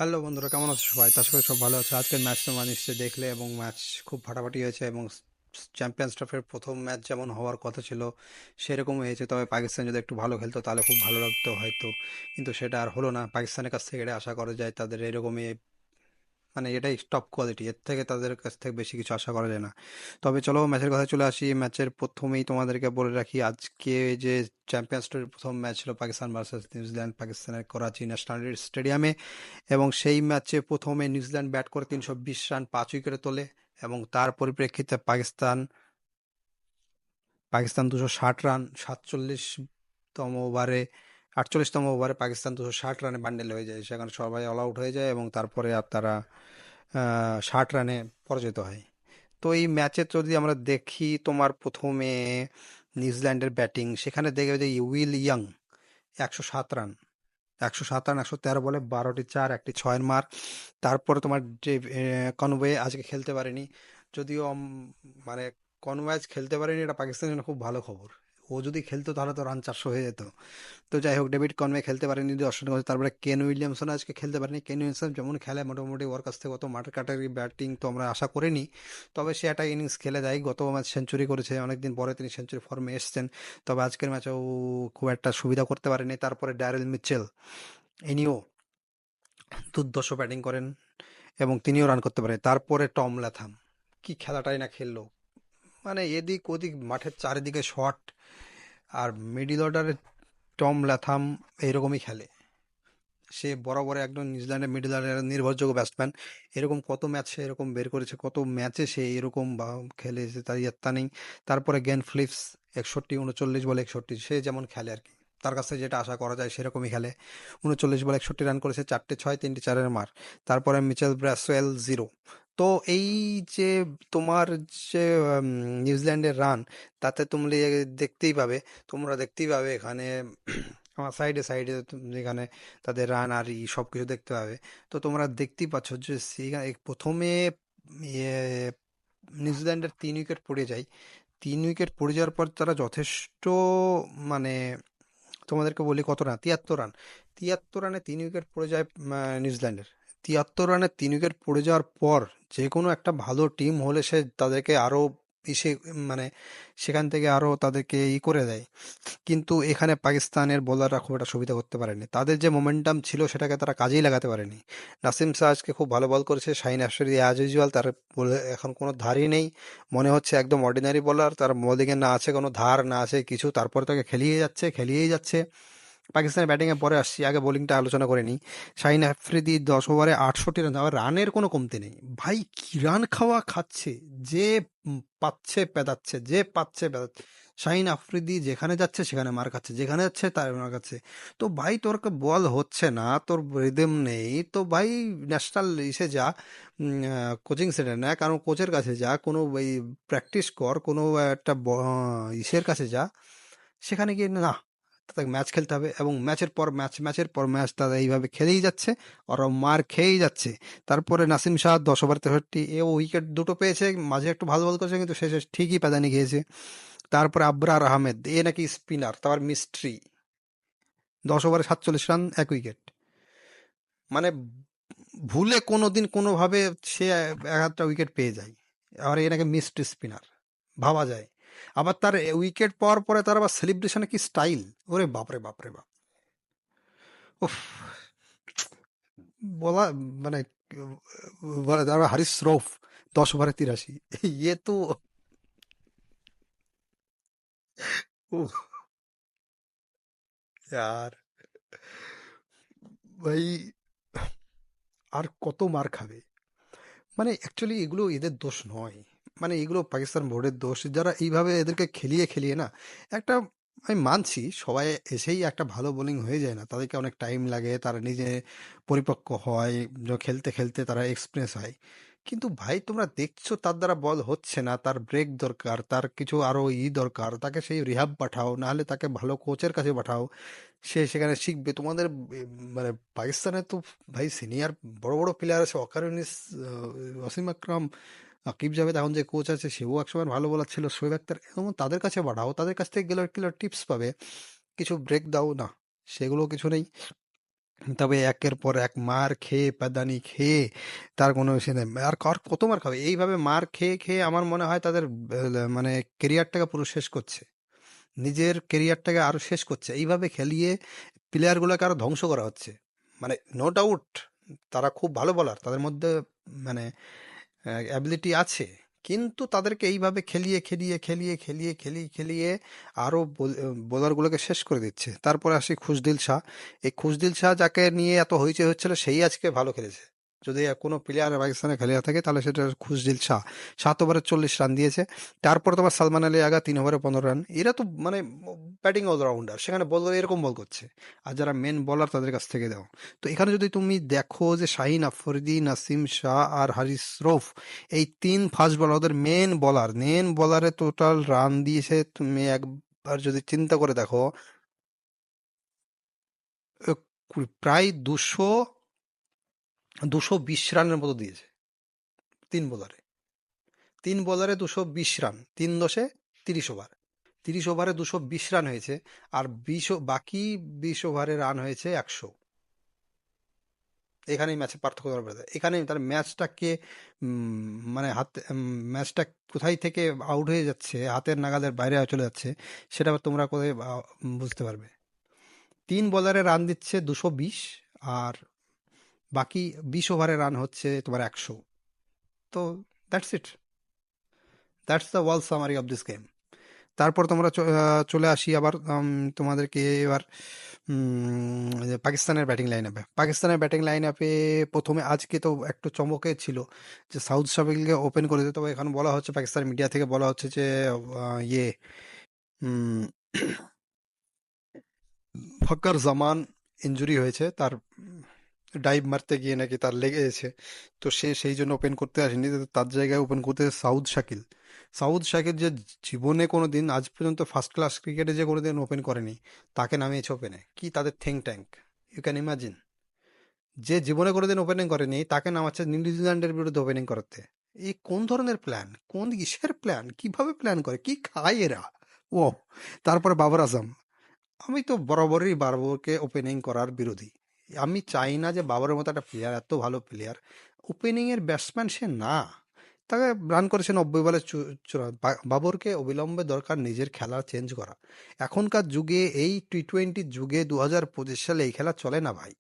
Hello বন্ধুরা, কেমন আছো সবাই? তো আশা করি সব ভালো আছে। আজকের ম্যাচ তোমরা নিশ্চয়ই দেখলে এবং ম্যাচ খুব ফাটাফাটি হয়েছে এবং চ্যাম্পিয়ন্স ট্রফির প্রথম ম্যাচ যেমন হওয়ার কথা ছিল সেরকম হয়েছে। তবে পাকিস্তান যদি একটু ভালো খেলতো তাহলে খুব ভালো লাগতো হয়তো, কিন্তু সেটা আর হলো না। পাকিস্তানের কাছ থেকে এটা আশা করা যায়, তাদের এরকমই মানে এটাই টপ কোয়ালিটি, এর থেকে তাদের কাছ থেকে বেশি কিছু আশা করা যায় না। তবে চলো ম্যাচের কথা চলে আসি। ম্যাচের প্রথমেই তোমাদেরকে বলে রাখি, আজকে যে চ্যাম্পিয়ন্স ট্রফির প্রথম ম্যাচ ছিল পাকিস্তান ভার্সেস নিউজিল্যান্ড, পাকিস্তানের করাচি ন্যাশনাল স্টেডিয়ামে। এবং সেই ম্যাচে প্রথমে নিউজিল্যান্ড ব্যাট করে 320 রান 5 উইকেটে তোলে এবং তার পরিপ্রেক্ষিতে পাকিস্তান পাকিস্তান 260 রান 47তম ওভারে, 48তম ওভারে পাকিস্তান 260 রানে বান্ডেল হয়ে যায়। সেখানে সবাই অল আউট হয়ে যায় এবং তারপরে আর তারা 60 রানে পরাজিত হয়। তো এই ম্যাচে যদি আমরা দেখি, তোমার প্রথমে নিউজিল্যান্ডের ব্যাটিং, সেখানে দেখবে যে উইল ইয়ং 107 রান, 107 রান 113 বলে 12টি চার, একটি ছয়ের মার। তারপরে তোমার যে কনওয়ে আজকে খেলতে পারেনি, যদিও মানে কনওয়ে আজ খেলতে পারেনি, এটা পাকিস্তানের জন্য খুব ভালো খবর। ও যদি খেলতো তাহলে তো রান 400 হয়ে যেত। তো যাই হোক, ডেভিড কনওয়ে খেলতে পারেনি, দর্শন করেছে। তারপরে কেন উইলিয়ামসন আজকে খেলতে পারেনি। কেন উইলিয়ামসন যেমন খেলে মোটামুটি ওর কাছ থেকে অত মাঠ কাটারি ব্যাটিং তো আমরা আশা করিনি। তবে সে একটা ইনিংস খেলে দেয়, গত ম্যাচ সেঞ্চুরি করেছে, অনেকদিন পরে তিনি সেঞ্চুরি ফর্মে এসেছেন। তবে আজকের ম্যাচেও খুব একটা সুবিধা করতে পারেনি। তারপরে ড্যারেল মিচেল, ইনিও দুর্ধর্ষ ব্যাটিং করেন এবং তিনিও রান করতে পারেন। তারপরে টম ল্যাথাম কি খেলাটাই না খেললো, মানে এদিক ওদিক মাঠের চারিদিকে শট। আর মিডিল অর্ডারে টম ল্যাথাম এইরকমই খেলে, সে বরাবর একদম নিউজিল্যান্ডের মিডল অর্ডারের নির্ভরযোগ্য ব্যাটসম্যান। এরকম কত ম্যাচ সে এরকম বের করেছে, কত ম্যাচে সে এরকম বা খেলেছে, তার ইয়ত্তা নেই। তারপরে গেন ফিলিপস 61, 39 বলে 61, সে যেমন খেলে আর কি, তার কাছে যেটা আশা করা যায় সেরকমই খেলে। 39 বলে 61 রান করেছে, 4-6 3-4-এর মার। তারপরে মিচেল ব্রাসওয়েল 0। তো এই যে তোমার যে নিউজিল্যান্ডের রান, তাতে তুমি দেখতেই পাবে, তোমরা দেখতেই পাবে এখানে আমার সাইডে সাইডে যেখানে তাদের রান আর সব কিছু দেখতে পাবে। তো তোমরা দেখতেই পাচ্ছ যে সেখানে প্রথমে ইয়ে, নিউজিল্যান্ডের 3 উইকেট পড়ে যায়। 3 উইকেট পড়ে যাওয়ার পর তারা যথেষ্ট, মানে তোমাদেরকে বলি কত রান, 73 রান, 73 রানে 3 উইকেট পড়ে যায় নিউজিল্যান্ডের। 73 রানে 3 উইকেট পড়ে যাওয়ার পর যে কোনো একটা ভালো টিম হলে সে তাদেরকে আরো ইসে, মানে সেখান থেকে আরো তাদেরকে করে দেয়। কিন্তু এখানে পাকিস্তানের বোলাররা খুব একটা সুবিধা করতে পারেনি, তাদের যে মোমেন্টাম ছিল সেটাকে তারা কাজেই লাগাতে পারেনি। নাসিম শাহ আজকে খুব ভালো বল করেছে, শাহিন আফ্রিদি অ্যাজ ইউজুয়াল তার বলে এখন কোনো ধারই নেই, মনে হচ্ছে একদম অর্ডিনারি বোলার। তার বোলিংয়ে না আছে কোনো ধার, না আছে কিছু, তারপরে তাকে খেলিয়ে যাচ্ছে খেলিয়েই যাচ্ছে। পাকিস্তানের ব্যাটিংয়ে পরে আসছি, আগে বোলিংটা আলোচনা করে নিই। শাহিন আফ্রিদি 10 ওভারে 68 রান, আবার রানের কোনো কমতি নেই। ভাই কি রান খাওয়া খাচ্ছে, যে পাচ্ছে পেদাচ্ছে, যে পাচ্ছে পেদাচ্ছে। শাহিন আফ্রিদি যেখানে যাচ্ছে সেখানে মার খাচ্ছে, যেখানে যাচ্ছে তার মার খাচ্ছে। তো ভাই তোর বল হচ্ছে না, তোর রিদম নেই, তো ভাই ন্যাশনাল ইসে যা, কোচিং সেন্টার না, কারণ কোচের কাছে যা, কোনো ওই প্র্যাকটিস কর, কোনো একটা ইসের কাছে যা, সেখানে গিয়ে না, তাদের ম্যাচ খেলতে হবে এবং ম্যাচের পর ম্যাচ, ম্যাচের পর ম্যাচ তারা এইভাবে খেলেই যাচ্ছে, ওরা মার খেয়েই যাচ্ছে। তারপরে নাসিম শাহ 10 ওভার 63, এও উইকেট দুটো পেয়েছে, মাঝে একটু ভালো বল করেছে কিন্তু শেষে ঠিকই প্যাদানি খেয়েছে। তারপরে আবরার আহমেদ, এ নাকি স্পিনার, তারপর মিস্ট্রি 10 ওভারে 47 রান 1 উইকেট। মানে ভুলে কোনোদিন কোনোভাবে সে এক আধটা উইকেট পেয়ে যায়, আর এ নাকি মিস্ট্রি স্পিনার, ভাবা যায়। আবার তার উইকেট পাওয়ার পরে তার আবার সেলিব্রেশনে কি স্টাইল, ওরে বাপরে বাপরে বাপ, উফ, বলা মানে বলে। তারপর হারিস রৌফ 10 ওভারে 83, ইয়ে তো উফ, यार ভাই আর কত মার খাবে। মানে অ্যাকচুয়ালি এগুলো এদের দোষ নয়, মানে এগুলো পাকিস্তান বোর্ডের দোষ, যারা এইভাবে এদেরকে খেলিয়ে খেলিয়ে না একটা, আমি মানছি সবাই এসেই একটা ভালো বোলিং হয়ে যায় না, তাদেরকে অনেক টাইম লাগে, তারা নিজে পরিপক্ক হয়, খেলতে খেলতে তারা এক্সপিরিয়েন্স হয়। কিন্তু ভাই তোমরা দেখছো তার দ্বারা বল হচ্ছে না, তার ব্রেক দরকার, তার কিছু আরো দরকার, তাকে সেই রিহাব পাঠাও, নাহলে তাকে ভালো কোচের কাছে পাঠাও, সে সেখানে শিখবে। তোমাদের মানে পাকিস্তানে তো ভাই সিনিয়র বড় বড় প্লেয়ার আছে, অকার ইউনিস, ওয়াসিম আকরাম, আকিব জাভেদ, এখন যে কোচ আছে সেও একসময় ভালো বলার ছিল, শোয়েব আক্তার, এবং তাদের কাছে পাঠাও, তাদের কাছ থেকে গেলে কিলো টিপস পাবে, কিছু ব্রেক দাও না, সেগুলো কিছু নেই। তবে একের পর এক মার খেয়ে পাদানি খেয়ে তার কোনো সে নেই। আর কত মার খাবে এইভাবে মার খেয়ে খেয়ে, আমার মনে হয় তাদের মানে কেরিয়ারটাকে পুরো শেষ করছে, নিজের কেরিয়ারটাকে আরো শেষ করছে এইভাবে খেলিয়ে। প্লেয়ারগুলোকে আরো ধ্বংস করা হচ্ছে। মানে নো ডাউট তারা খুব ভালো বলার, তাদের মধ্যে মানে অ্যাবিলিটি আছে, কিন্তু তাদেরকে এইভাবে খেলিয়ে খেলিয়ে খেলিয়ে খেলিয়ে খেলিয়ে খেলিয়ে আরো বোলারগুলোকে শেষ করে দিচ্ছে। তারপরে আসি খুশদিল শাহ। এই খুশদিল শাহ যাকে নিয়ে এত হইচই হচ্ছিল, সেই আজকে ভালো খেলেছে। যদি কোনো প্লেয়ার পাকিস্তানে খেলে থাকে তাহলে সেটা খুশদিল শাহ। 7 ওভারে 40 রান দিয়েছে। তারপর তোমার সালমান আলী আগা 3 ওভারে 15 রান। এরা তো মানে ব্যাটিং অলরাউন্ডার, সেখানে বল এরকম বল করছে। আর যারা মেন বলার তাদের কাছ থেকে দাও। তো এখানে যদি তুমি দেখো যে শাহিন আফ্রিদি, নাসিম শাহ আর হারিস রৌফ, এই তিন ফাস্ট বলার, ওদের মেন বলারে টোটাল রান দিয়েছে, তুমি একবার যদি চিন্তা করে দেখো, আহ, প্রায় 220 রানের মতো দিয়েছে তিন বোলারে। 3 বোলারে 220 রান, 3 দশে 30 ওভার। 30 ওভারে 220 রান হয়েছে। আর বাকি 20 ওভারে রান হয়েছে 100। এখানেই ম্যাচের পার্থক্য ধরা যায়। এখানেই তার ম্যাচটাকে মানে ম্যাচটা কোথায় থেকে আউট হয়ে যাচ্ছে, হাতের নাগালের বাইরে চলে যাচ্ছে, সেটা তোমরা কোথায় বুঝতে পারবে। 3 বোলারে রান দিচ্ছে 220, আর বাকি 20 ওভারে রান হচ্ছে তোমার 100। তো that's it, that's the wall summary of this game. তারপর তোমরা চলে আসি আবার তোমাদেরকে এবার যে পাকিস্তানের ব্যাটিং লাইন আপে প্রথমে আজকে তো একটু চমকে ছিল যে সাউথ সাবিলকে ওপেন করে দিতে। তবে এখন বলা হচ্ছে, পাকিস্তান মিডিয়া থেকে বলা হচ্ছে যে ইয়ে উম, ফকর জামান ইনজুরি হয়েছে তার, ডাইভ মারতে গিয়ে নাকি তার লেগেছে। তো সে সেই জন্য ওপেন করতে আসেনি, তো তার জায়গায় ওপেন করতে সাউদ শাকিল যে জীবনে কোনোদিন আজ পর্যন্ত ফার্স্ট ক্লাস ক্রিকেটে যে কোনোদিন ওপেন করেনি, তাকে নামিয়েছে ওপেনে। কি তাদের think tank! You can imagine, যে জীবনে কোনোদিন ওপেনিং করেনি তাকে নামাচ্ছে নিউজিল্যান্ডের বিরুদ্ধে ওপেনিং করতে। এই কোন ধরনের প্ল্যান, কোন কিসের প্ল্যান, কিভাবে প্ল্যান করে, কি খায় এরা! ও, তারপরে বাবর আজম। আমি তো বরাবরই বাবরকে ওপেনিং করার বিরোধী। আমি চাই না যে বাবরের মতো একটা প্লেয়ার, এত ভালো প্লেয়ার, ওপেনিং এর ব্যাটসম্যান সে না। তাকে রান করেছে 90 বলে বাবরকে অবিলম্বে দরকার নিজের খেলা চেঞ্জ করা। এখনকার যুগে, এই টি-20 যুগে 2025 সালে এই খেলা চলে না ভাই।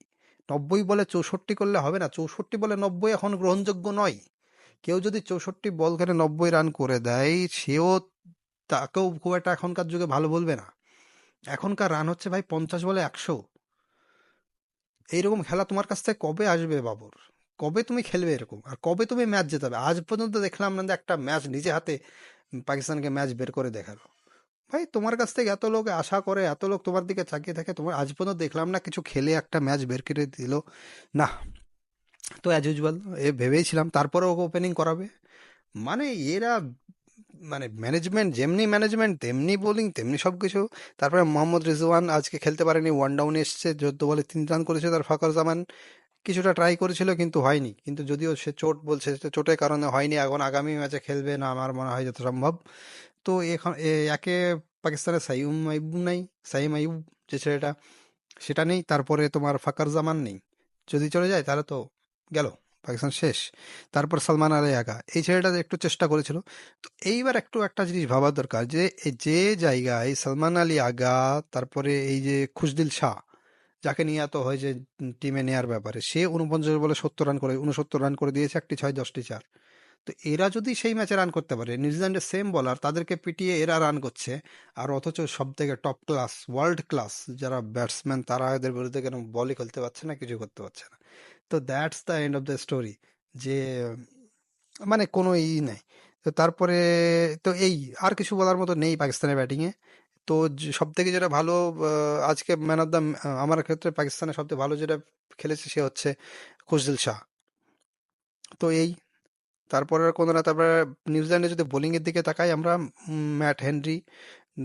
90 বলে 64 করলে হবে না, 64 বলে 90 এখন গ্রহণযোগ্য নয়। কেউ যদি 64 বল খেলে 90 রান করে দেয়, তাকেও খুব একটা এখনকার যুগে ভালো বলবে না। এখনকার রান হচ্ছে ভাই 50 বলে 100। এইরকম খেলা তোমার কাছ থেকে কবে আসবে বাবর? কবে তুমি খেলবে এরকম, আর কবে তুমি ম্যাচ জেতাবে? আজ পর্যন্ত দেখলাম না যে একটা ম্যাচ নিজে হাতে পাকিস্তানকে ম্যাচ বের করে দেখালো। ভাই তোমার কাছ থেকে এত লোক আশা করে, এত লোক তোমার দিকে তাকিয়ে থাকে, তোমার আজ পর্যন্ত দেখলাম না কিছু খেলে একটা ম্যাচ বের করে দিল না। তো অ্যাজ ইউজুয়াল ভেবেছিলাম তারপরে ওকে ওপেনিং করাবে। মানে এরা, মানে ম্যানেজমেন্ট যেমনি ম্যানেজমেন্ট, তেমনি বোলিং তেমনি সবকিছু। তারপরে মোহাম্মদ রিজওয়ান আজকে খেলতে পারেনি, 1 ডাউনে এসছে, 14 বলে 3 রান করেছে। তার ফাকর জামান কিছুটা ট্রাই করেছিল কিন্তু হয়নি, কিন্তু যদিও সে চোট বলছে, সে চোটের কারণে হয়নি। এখন আগামী ম্যাচে খেলবে না আমার মনে হয় যত সম্ভব। তো এখন একে পাকিস্তানের সাইম আইব নাই, সাইম আইব যে ছেলেটা, সেটা নেই। তারপরে তোমার ফাকার জামান নেই। যদি চলে যায় তাহলে তো গেল, পাকিস্তান শেষ। তারপর সালমান আলী আগা, এই ছেলেটা যে একটু চেষ্টা করেছিল। তো এইবার একটু একটা জিনিস ভাবার দরকার যে যে জায়গায় সালমান আলী আগা, তারপরে এই যে খুশদিল শাহ, যাকে নিয়ে এত হয় যে টিমে নেয়ার ব্যাপারে, সে 49 বলে 70 রান করে, 69 রান করে দিয়েছে, একটি 6 10টি 4। তো এরা যদি সেই ম্যাচে রান করতে পারে, নিউজিল্যান্ডের সেম বলার, তাদেরকে পিটিয়ে এরা রান করছে, আর অথচ সব থেকে টপ ক্লাস, ওয়ার্ল্ড ক্লাস যারা ব্যাটসম্যান, তারা এদের বিরুদ্ধে কেন বলই খেলতে পারছে না, কিছু করতে পারছে না। তো that's the end of the story. যে মানে কোনো নেই। তো তারপরে তো এই, আর কিছু বলার মতো নেই পাকিস্তানের ব্যাটিংয়ে। তো সব থেকে যেটা ভালো, আজকে ম্যান অফ দ্য, আমার ক্ষেত্রে পাকিস্তানের সবথেকে ভালো যেটা খেলেছে সে হচ্ছে খুশদিল শাহ। তো এই, তারপরে আর কোনো না। তারপরে নিউজিল্যান্ডে যদি বোলিং এর দিকে তাকাই আমরা, ম্যাট হেনরি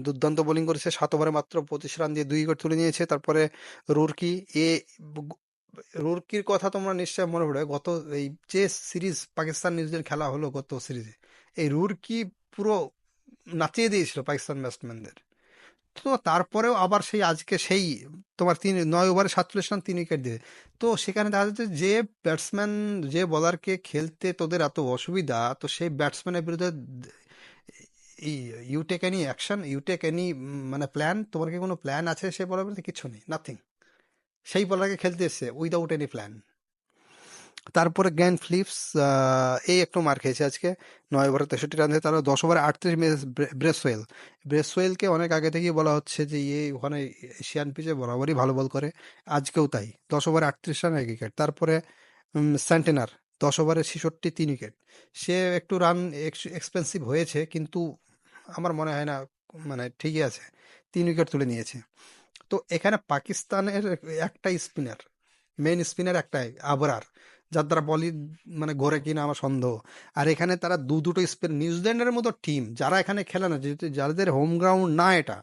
দুর্দান্ত বোলিং করেছে, 7 ওভারে মাত্র 25 রান দিয়ে 2 উইকেট তুলে নিয়েছে। তারপরে রুরকি, এ ব- রুরকির কথা তোমরা নিশ্চয় মনে পড়ে, গত এই যে সিরিজ পাকিস্তান নিউজিল্যান্ড খেলা হলো গত সিরিজে, এই রুরকি পুরো নাচিয়ে দিয়েছিল পাকিস্তান ব্যাটসম্যানদের। তো তারপরেও আবার সেই আজকে সেই তোমার 9 ওভারে 47 রান 3 উইকেট দিয়ে, তো সেখানে দেখা যাচ্ছে যে ব্যাটসম্যান, যে বলারকে খেলতে তোদের এত অসুবিধা, তো সেই ব্যাটসম্যানের বিরুদ্ধে you take any action, you take any মানে প্ল্যান, তোমার কি কোনো প্ল্যান আছে সে বলার বিরুদ্ধে? কিছু নেই, নাথিং। সেই বলারকে খেলতে এসছে উইদাউট এনি প্ল্যান। তারপরে গ্লেন ফিলিপস এই একটু মার খেয়েছে আজকে, 9 ওভারে 63 রান দিয়ে। তারা 10 ওভারে 38 মিনিট। ব্রেসওয়েল, ব্রেসওয়েলকে অনেক আগে থেকেই বলা হচ্ছে যে ওখানে এশিয়ান পিচে বরাবরই ভালো বল করে, আজকেও তাই। 10 ওভারে 38 রান 1 উইকেট। তারপরে সেন্টেনার, 10 ওভারে 66 3 উইকেট। সে একটু রান এক্সপেন্সিভ হয়েছে, কিন্তু আমার মনে হয় না, মানে ঠিকই আছে, 3 উইকেট তুলে নিয়েছে। তো এখানে পাকিস্তানের একটাই স্পিনার, মেইন স্পিনার একটাই, আবরার, যার দ্বারা বলই মানে ঘোরে কিনা আমার সন্দেহ। আর এখানে তারা দুটো স্পিন, নিউজিল্যান্ডের মতো টিম যারা এখানে খেলে না, যেহেতু যাদের হোম গ্রাউন্ড না এটা,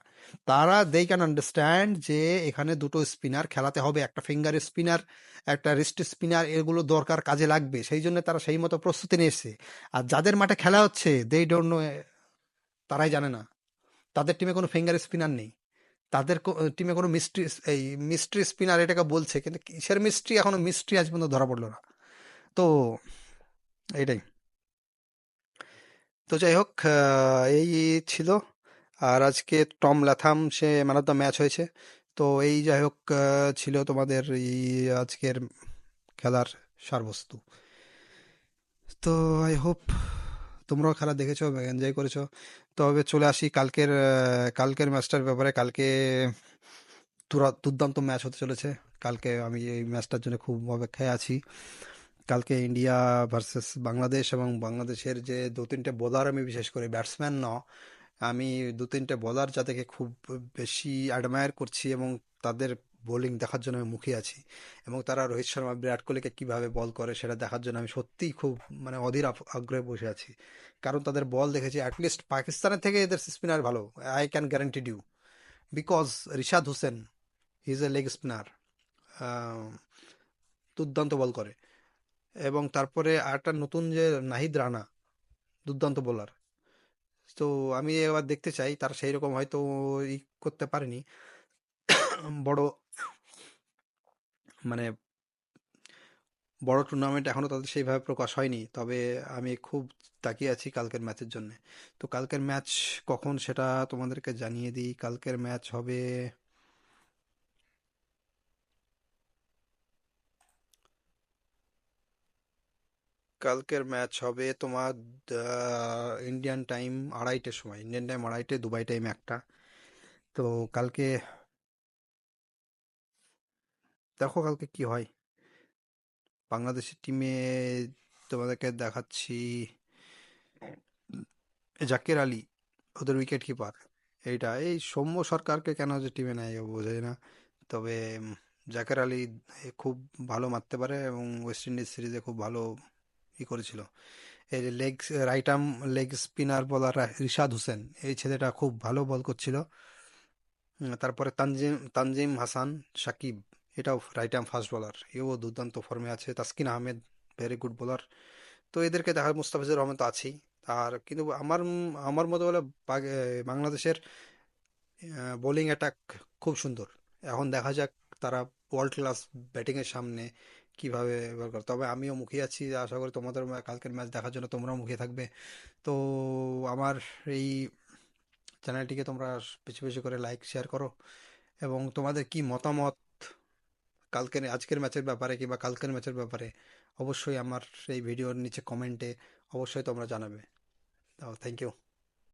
তারা দে ক্যান আন্ডারস্ট্যান্ড যে এখানে দুটো স্পিনার খেলাতে হবে, একটা ফিঙ্গার স্পিনার, একটা রিস্ট স্পিনার, এগুলো দরকার, কাজে লাগবে, সেই জন্য তারা সেই মতো প্রস্তুতি নিয়ে এসছে। আর যাদের মাঠে খেলা হচ্ছে দে ডোন্ট নো, তারাই জানে না, তাদের টিমে কোনো ফিঙ্গার স্পিনার নেই, তাদের টিমে কোনো মিস্ট্রি, এই মিস্ট্রি স্পিনার এটাকে বলছে, কিন্তু কিসের মিস্ট্রি, এখনো মিস্ট্রি আজ পর্যন্ত ধরা পড়লো না। তো এইটাই। তো যাই হোক, এই ছিল। আর আজকে Tom Latham say man of the match হয়েছে। তো এই যাই হোক, ছিল তোমাদের এই আজকের খেলার সারবস্তু। তো আই হোপ তোমরাও খেলা দেখেছো, এনজয় করেছো। তবে চলে আসি কালকের ম্যাচটার ব্যাপারে। কালকে দুর্দান্ত ম্যাচ হতে চলেছে। কালকে আমি এই ম্যাচটার জন্য খুব অপেক্ষায় আছি। কালকে ইন্ডিয়া ভার্সেস বাংলাদেশ, এবং বাংলাদেশের যে দু তিনটে বোলার, আমি বিশেষ করে ব্যাটসম্যান ন, আমি দু তিনটে বোলার যাদেরকে খুব বেশি অ্যাডমায়ার করছি, এবং তাদের বোলিং দেখার জন্য আমি মুখিয়ে আছি। এবং তারা রোহিত শর্মা, বিরাট কোহলিকে কিভাবে বল করে সেটা দেখার জন্য আমি সত্যিই খুব মানে অধীর আগ্রহে বসে আছি। কারণ তাদের বল দেখেছি, অ্যাটলিস্ট পাকিস্তানের থেকে এদের স্পিনার ভালো, I can guaranteed you. Because Rishad Hossain, he is a leg spinner, দুর্দান্ত বল করে। এবং তারপরে আরেকটা নতুন যে নাহিদ রানা, দুর্দান্ত বোলার। তো আমি এবার দেখতে চাই, তারা সেই রকম হয়তো ই করতে পারেনি, বড় মানে বড় টুর্নামেন্ট এখনো তাদের সেইভাবে প্রকাশ হয়নি। তবে আমি খুব তাকিয়ে আছি কালকের ম্যাচের জন্য। তো কালকের ম্যাচ কখন সেটা তোমাদেরকে জানিয়ে দিই। কালকের ম্যাচ হবে, তোমার ইন্ডিয়ান টাইম 2:30-এর সময়, ইন্ডিয়ান টাইম 2:30, দুবাই টাইম 1টা। তো কালকে দেখো কালকে কি হয়। বাংলাদেশের টিমে তোমাদেরকে দেখাচ্ছি জাকের আলী, ওদের উইকেট কিপার। এই সৌম্য সরকারকে কেন যে টিমে নেয় ও বোঝাই না। তবে জাকের আলী খুব ভালো মারতে পারে, এবং ওয়েস্ট ইন্ডিজ সিরিজে খুব ভালো করেছিল। এই যে রাইট আর্ম লেগ স্পিনার বলার রিশাদ হোসেন, এই ছেলেটা খুব ভালো বল করছিল। তারপরে তানজিম তানজিম হাসান সাকিব, এটাও রাইট আর্ম ফাস্ট বোলার, এও দুর্দান্ত ফর্মে আছে। Taskin Ahmed, very good bowler. তো এদেরকে দেখার, মুস্তাফিজুর রহমান তো আছেই। আর কিন্তু আমার মতো বলে বাংলাদেশের বোলিং অ্যাটাক খুব সুন্দর। এখন দেখা যাক তারা ওয়ার্ল্ড ক্লাস ব্যাটিংয়ের সামনে কিভাবে ব্যবহার করে। তবে আমিও মুখিয়ে আছি, আশা করি তোমাদের কালকের ম্যাচ দেখার জন্য তোমরাও মুখিয়ে থাকবে। তো আমার এই চ্যানেলটিকে তোমরা বেশি বেশি করে লাইক শেয়ার করো, এবং তোমাদের কি মতামত আজকের ম্যাচের ব্যাপারে কিংবা কালকের ম্যাচের ব্যাপারে অবশ্যই আমার এই ভিডিওর নিচে কমেন্টে অবশ্যই তোমরা জানাবে। Thank you.